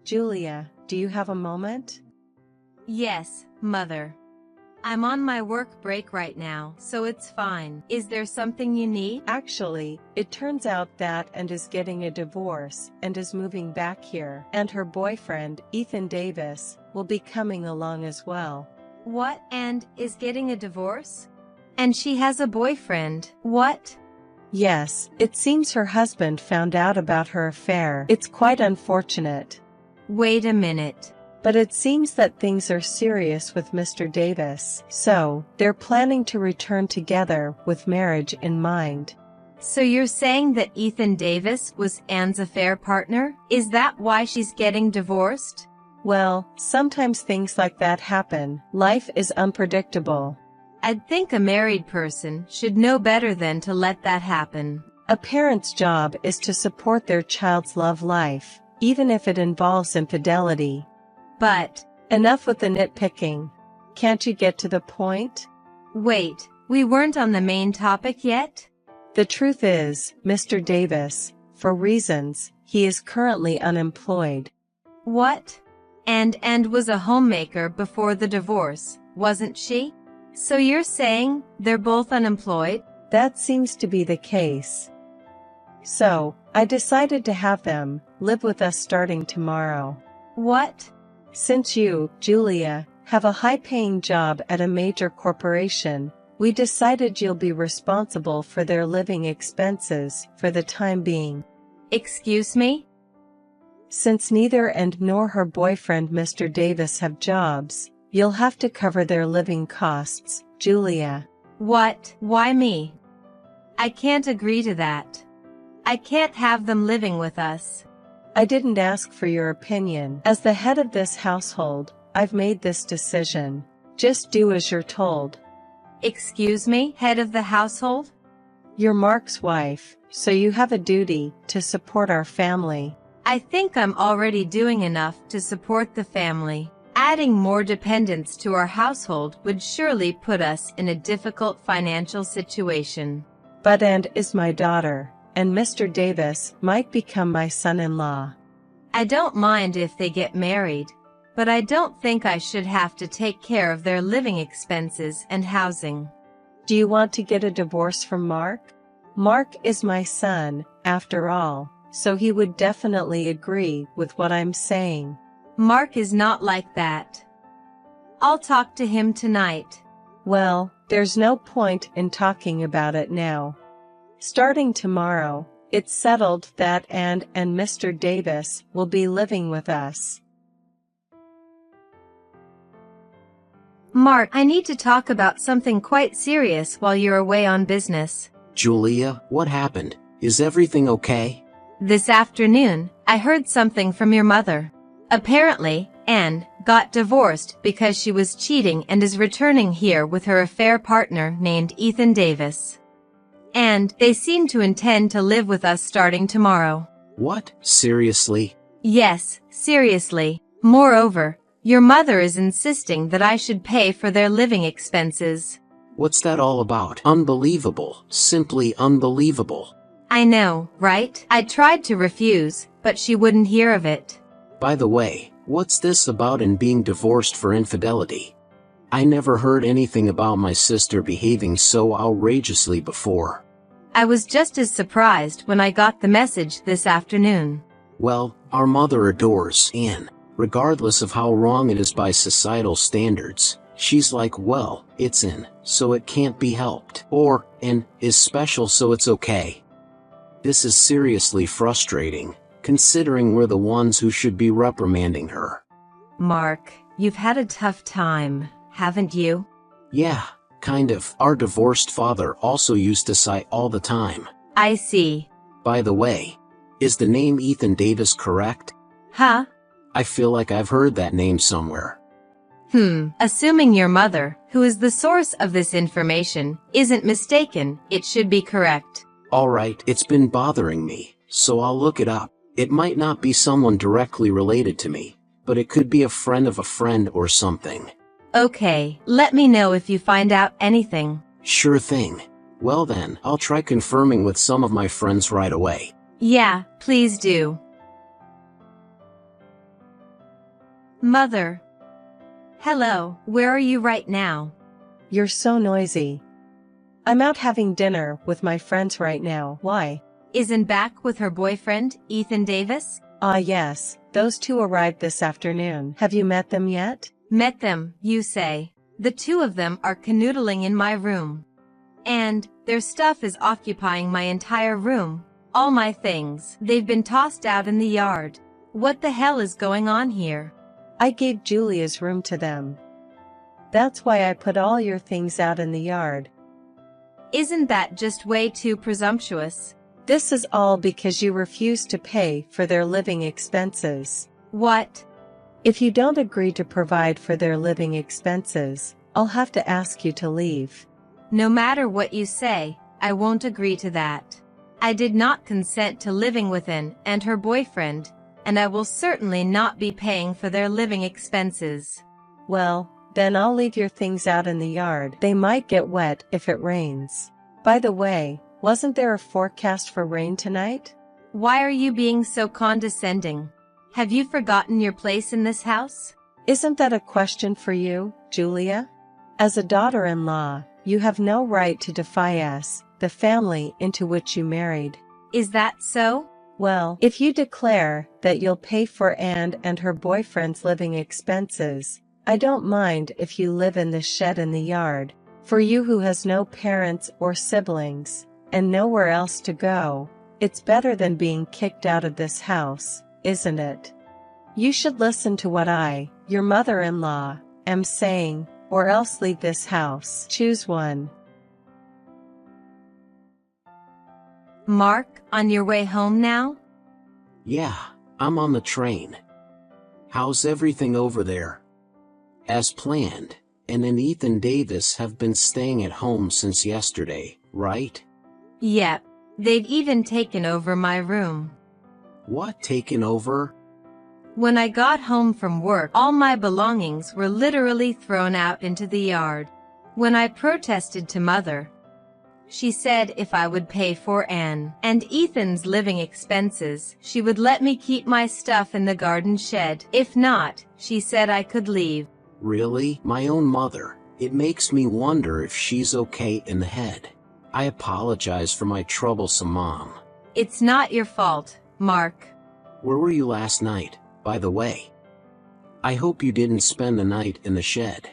Julia, do you have a moment? Yes, Mother. I'm on my work break right now, so it's fine. Is there something you need? Actually, it turns out that and is getting a divorce and is moving back here, and her boyfriend, Ethan Davis, will be coming along as well. What? And is getting a divorce? And she has a boyfriend. What? Yes, it seems her husband found out about her affair. It's quite unfortunate. Wait a minute. But it seems that things are serious with Mr. Davis, so they're planning to return together with marriage in mind. So you're saying that Ethan Davis was Anne's affair partner? Is that why she's getting divorced? Well, sometimes things like that happen. Life is unpredictable. I'd think a married person should know better than to let that happen. A parent's job is to support their child's love life, even if it involves infidelity. But enough with the nitpicking. Can't you get to the point? Wait, we weren't on the main topic yet? The truth is, Mr. Davis, for reasons, he is currently unemployed. What? And was a homemaker before the divorce, wasn't she? So you're saying they're both unemployed? That seems to be the case. So, I decided to have them live with us starting tomorrow. What? Since you, Julia, have a high-paying job at a major corporation, we decided you'll be responsible for their living expenses for the time being. Excuse me? Since neither Anne nor her boyfriend Mr. Davis have jobs, you'll have to cover their living costs, Julia. What? Why me? I can't agree to that. I can't have them living with us. I didn't ask for your opinion. As the head of this household, I've made this decision. Just do as you're told. Excuse me, head of the household? You're Mark's wife, so you have a duty to support our family. I think I'm already doing enough to support the family. Adding more dependents to our household would surely put us in a difficult financial situation. But Anne is my daughter, and Mr. Davis might become my son-in-law. I don't mind if they get married, but I don't think I should have to take care of their living expenses and housing. Do you want to get a divorce from Mark? Mark is my son, after all, so he would definitely agree with what I'm saying. Mark is not like that. I'll talk to him tonight. Well, there's no point in talking about it now. Starting tomorrow, it's settled that Anne and Mr. Davis will be living with us. Mark, I need to talk about something quite serious while you're away on business. Julia, what happened? Is everything okay? This afternoon, I heard something from your mother. Apparently, Anne got divorced because she was cheating and is returning here with her affair partner named Ethan Davis. And they seem to intend to live with us starting tomorrow. What? Seriously? Yes, seriously. Moreover, your mother is insisting that I should pay for their living expenses. What's that all about? Unbelievable. Simply unbelievable. I know, right? I tried to refuse, but she wouldn't hear of it. By the way, what's this about and being divorced for infidelity? I never heard anything about my sister behaving so outrageously before. I was just as surprised when I got the message this afternoon. Well, our mother adores Anne. Regardless of how wrong it is by societal standards, she's like, well, it's Anne, so it can't be helped. Or, Anne is special so it's okay. This is seriously frustrating, considering we're the ones who should be reprimanding her. Mark, you've had a tough time, haven't you? Yeah, kind of. Our divorced father also used to sigh all the time. I see. By the way, is the name Ethan Davis correct? Huh? I feel like I've heard that name somewhere. Assuming your mother, who is the source of this information, isn't mistaken, it should be correct. Alright, it's been bothering me, so I'll look it up. It might not be someone directly related to me, but it could be a friend of a friend or something. Okay, let me know if you find out anything. Sure thing. Well then, I'll try confirming with some of my friends right away. Yeah, please do. Mother. Hello, where are you right now? You're so noisy. I'm out having dinner with my friends right now. Why? Isn't back with her boyfriend, Ethan Davis? Ah, yes, those two arrived this afternoon. Have you met them yet? Met them, you say. The two of them are canoodling in my room. And their stuff is occupying my entire room. All my things. They've been tossed out in the yard. What the hell is going on here? I gave Julia's room to them. That's why I put all your things out in the yard. Isn't that just way too presumptuous? This is all because you refuse to pay for their living expenses. What? If you don't agree to provide for their living expenses, I'll have to ask you to leave. No matter what you say, I won't agree to that. I did not consent to living with Anne and her boyfriend, and I will certainly not be paying for their living expenses. Well, then I'll leave your things out in the yard. They might get wet if it rains. By the way, wasn't there a forecast for rain tonight? Why are you being so condescending? Have you forgotten your place in this house? Isn't that a question for you, Julia? As a daughter-in-law, you have no right to defy us, the family into which you married. Is that so? Well, if you declare that you'll pay for Anne and her boyfriend's living expenses, I don't mind if you live in the shed in the yard. For you who has no parents or siblings, and nowhere else to go, it's better than being kicked out of this house, isn't it? You should listen to what I, your mother-in-law, am saying, or else leave this house. Choose one. Mark, on your way home now? Yeah, I'm on the train. How's everything over there? As planned, Anne and Ethan Davis have been staying at home since yesterday, right? Yep. They've even taken over my room. What, taken over? When I got home from work, all my belongings were literally thrown out into the yard. When I protested to Mother, she said if I would pay for Anne and Ethan's living expenses, she would let me keep my stuff in the garden shed. If not, she said I could leave. Really? My own mother. It makes me wonder if she's okay in the head. I apologize for my troublesome mom. It's not your fault, Mark. Where were you last night, by the way? I hope you didn't spend the night in the shed.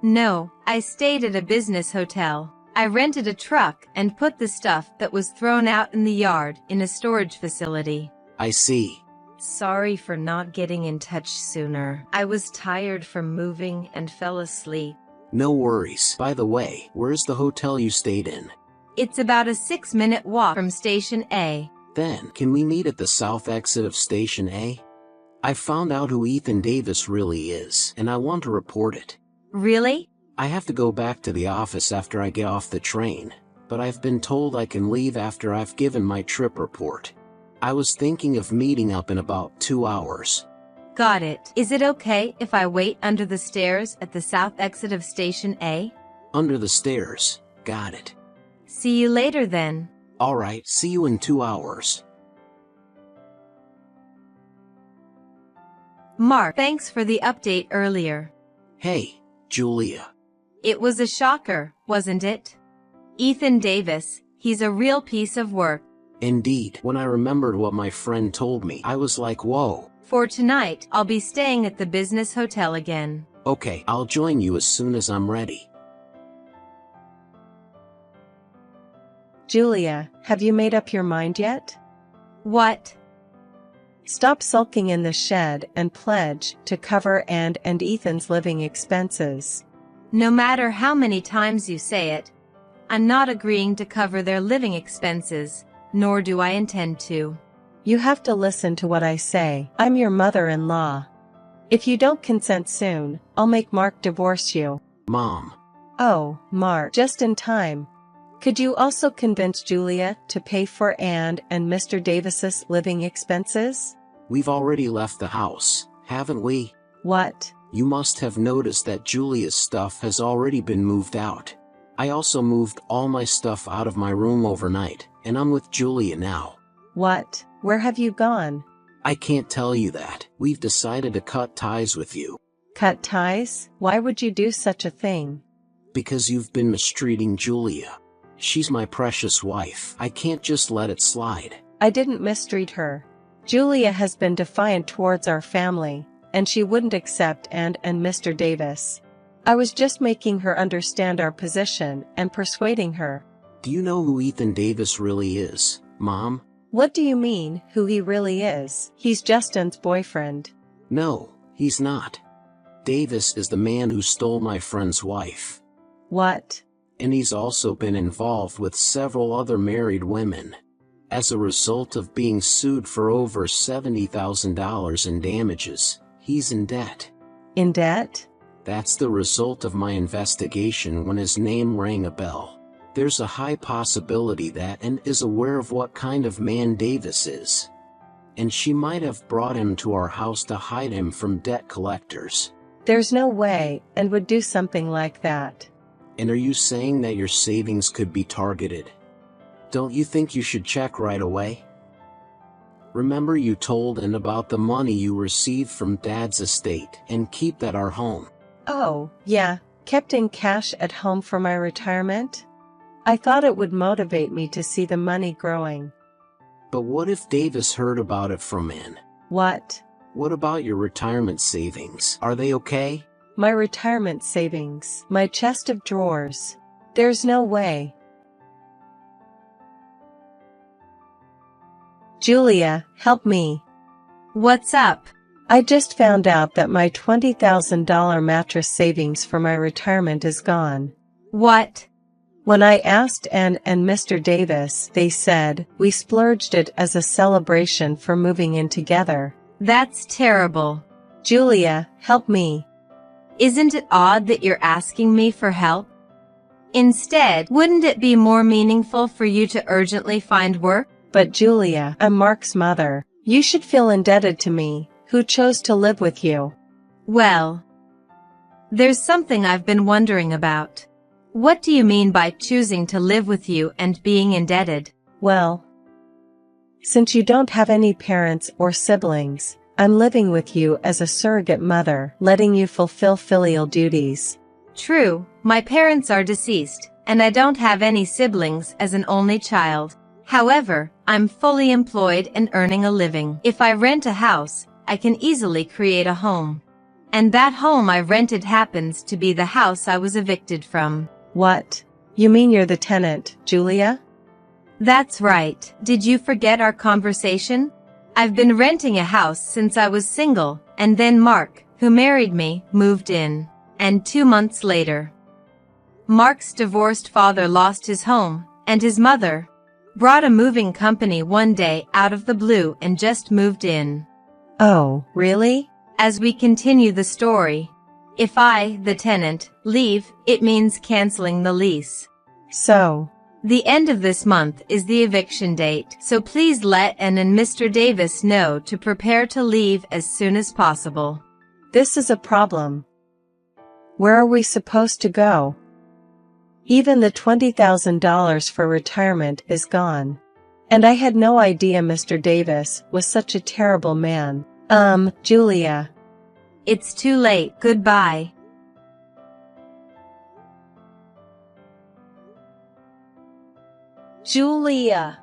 No, I stayed at a business hotel. I rented a truck and put the stuff that was thrown out in the yard in a storage facility. I see. Sorry for not getting in touch sooner. I was tired from moving and fell asleep. No worries. By the way, where's the hotel you stayed in? It's about a 6-minute walk from Station A. Then, can we meet at the south exit of Station A? I found out who Ethan Davis really is, and I want to report it. Really? I have to go back to the office after I get off the train, but I've been told I can leave after I've given my trip report. I was thinking of meeting up in about 2 hours. Got it. Is it okay if I wait under the stairs at the south exit of Station A? Under the stairs. Got it. See you later then. Alright, see you in 2 hours. Mark, thanks for the update earlier. Hey, Julia. It was a shocker, wasn't it? Ethan Davis, he's a real piece of work. Indeed, when I remembered what my friend told me, I was like, whoa. For tonight, I'll be staying at the business hotel again. Okay, I'll join you as soon as I'm ready. Julia, have you made up your mind yet? What? Stop sulking in the shed and pledge to cover Anne and Ethan's living expenses. No matter how many times you say it, I'm not agreeing to cover their living expenses, nor do I intend to. You have to listen to what I say. I'm your mother-in-law. If you don't consent soon, I'll make Mark divorce you. Mom. Oh, Mark, just in time. Could you also convince Julia to pay for Anne and Mr. Davis's living expenses? We've already left the house, haven't we? What? You must have noticed that Julia's stuff has already been moved out. I also moved all my stuff out of my room overnight, and I'm with Julia now. What? Where have you gone? I can't tell you that. We've decided to cut ties with you. Cut ties? Why would you do such a thing? Because you've been mistreating Julia. She's my precious wife. I can't just let it slide. I didn't mistreat her. Julia has been defiant towards our family, and she wouldn't accept and Mr. Davis. I was just making her understand our position and persuading her. Do you know who Ethan Davis really is, Mom? What do you mean, who he really is? He's Justin's boyfriend. No, he's not. Davis is the man who stole my friend's wife. What? And he's also been involved with several other married women. As a result of being sued for over $70,000 in damages, he's in debt. In debt? That's the result of my investigation when his name rang a bell. There's a high possibility that Ann is aware of what kind of man Davis is. And she might have brought him to our house to hide him from debt collectors. There's no way Ann would do something like that. And are you saying that your savings could be targeted? Don't you think you should check right away? Remember you told Ann about the money you received from Dad's estate and keep that our home. Oh, yeah, kept in cash at home for my retirement? I thought it would motivate me to see the money growing. But what if Davis heard about it from Ann? What? What about your retirement savings? Are they okay? My retirement savings, my chest of drawers. There's no way. Julia, help me. What's up? I just found out that my $20,000 mattress savings for my retirement is gone. What? When I asked Ann and Mr. Davis, they said, we splurged it as a celebration for moving in together. That's terrible. Julia, help me. Isn't it odd that you're asking me for help? Instead, wouldn't it be more meaningful for you to urgently find work? But Julia, I'm Mark's mother. You should feel indebted to me, who chose to live with you. Well, there's something I've been wondering about. What do you mean by choosing to live with you and being indebted? Well, since you don't have any parents or siblings, I'm living with you as a surrogate mother, letting you fulfill filial duties. True, my parents are deceased, and I don't have any siblings as an only child. However, I'm fully employed and earning a living. If I rent a house, I can easily create a home. And that home I rented happens to be the house I was evicted from. What? You mean you're the tenant, Julia? That's right. Did you forget our conversation? I've been renting a house since I was single, and then Mark, who married me, moved in. And 2 months later, Mark's divorced father lost his home, and his mother brought a moving company one day out of the blue and just moved in. Oh, really? As we continue the story, if I, the tenant, leave, it means canceling the lease. So, the end of this month is the eviction date, so please let Ann and Mr. Davis know to prepare to leave as soon as possible. This is a problem. Where are we supposed to go? Even the $20,000 for retirement is gone. And I had no idea Mr. Davis was such a terrible man. Julia. It's too late. Goodbye. Julia.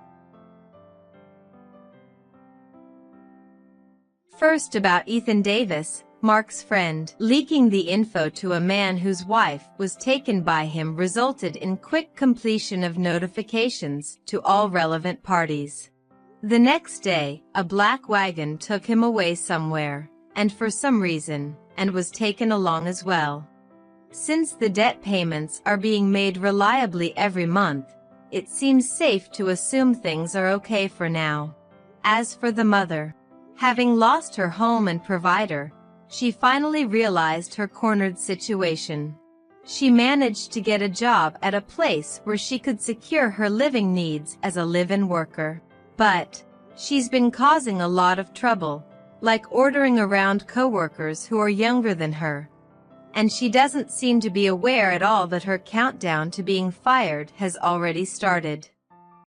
First about Ethan Davis, Mark's friend. Leaking the info to a man whose wife was taken by him resulted in quick completion of notifications to all relevant parties. The next day, a black wagon took him away somewhere, and for some reason, and was taken along as well. Since the debt payments are being made reliably every month, it seems safe to assume things are okay for now. As for the mother, having lost her home and provider, she finally realized her cornered situation. She managed to get a job at a place where she could secure her living needs as a live-in worker. But she's been causing a lot of trouble, like ordering around coworkers who are younger than her. And she doesn't seem to be aware at all that her countdown to being fired has already started.